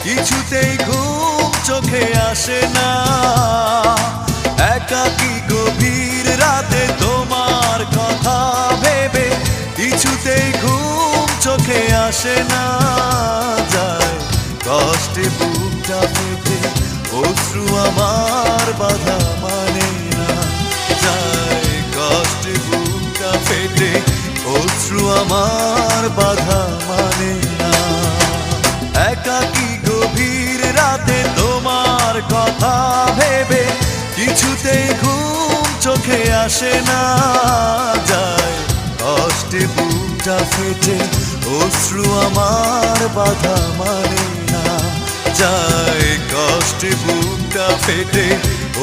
কিছুতেই ঘুম চোখে আসে না। একাকী গভীর রাতে তোমার কথা ভেবে কিছুতেই ঘুম চোখে আসে না। যায় কষ্টে বুকটা ফেটে অশ্রু আমার বাধা মানে না। যায় কষ্টে বুকটা ফেটে অশ্রু আমার বাধা মানে না। একাকী গভীর রাতে তোমার কথা ভেবে কিছুতেই ঘুম চোখে আসে না। যায় কষ্টে বুকটা ফেটে অশ্রু আমার বাধা মানে না। যায় কষ্টে বুকটা ফেটে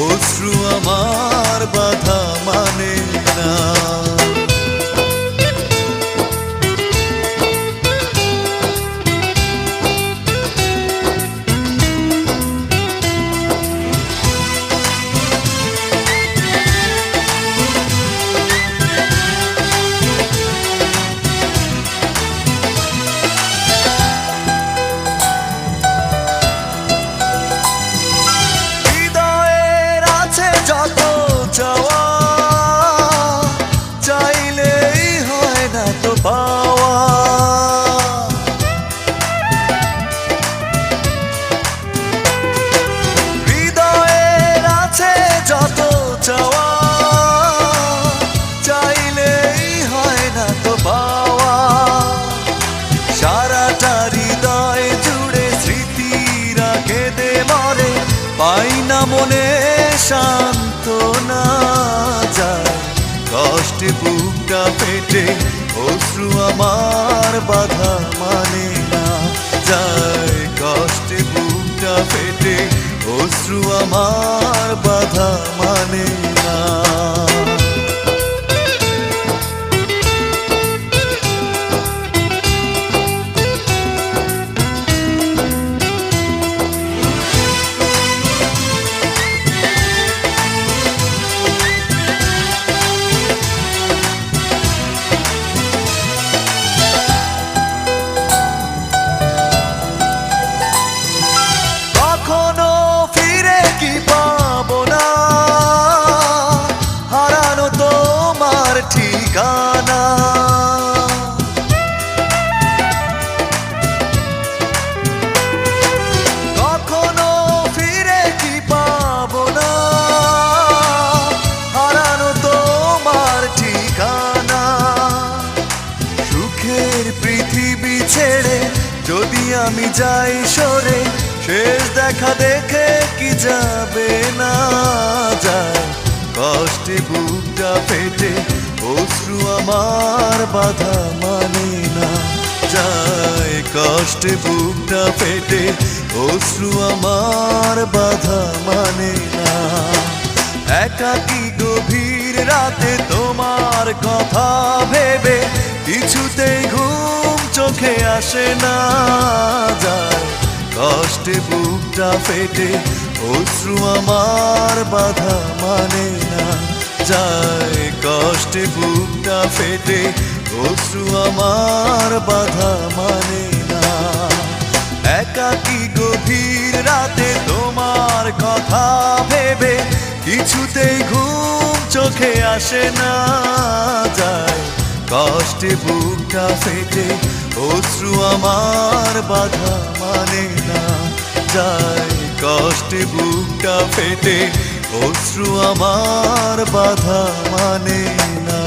অশ্রু আমার বাধা মানে না। চাইলেই হয় না তো পাওয়া। হৃদয়ের আছে যত চাওয়া, চাইলেই হয় না তো পাওয়া। সারাটা হৃদয় জুড়ে স্মৃতিরা কেঁদে মরে, পাই না মনে সান্ত্বনা। যায় কষ্টে বুকটা ফেটে অশ্রু আমার বাধা মানে না। যায় কষ্টে বুকটা ফেটে অশ্রু আমার বাধা মানে না। ঠিকানা কখনো ফিরে কি পাবো না, হারানো তোমার ঠিকানা। সুখের পৃথিবী ছেড়ে যদি আমি যাই সরে, শেষ দেখা দেখে কি যাবে না। যায় কষ্টে বুকটা ফেটে অশ্রু আমার বাধা মানে না। যায় কষ্টে বুকটা ফেটে অশ্রু আমার বাধা মানে না। একাকী গভীর রাতে তোমার কথা ভেবে কিছুতেই ঘুম চোখে আসে না। যায় কষ্টে বুকটা ফেটে অশ্রু আমার বাধা মানে না। যায় কষ্টে বুকটা ফেটে অশ্রু আমার বাধা মানে না। একাকী গভীর রাতে তোমার কথা ভেবে কিছুতেই ঘুম চোখে আসে না। যায় কষ্টে বুকটা ফেটে অশ্রু আমার বাধা মানে না। যায় কষ্টে বুকটা ফেটে অশ্রু আমার বাধা মানে না।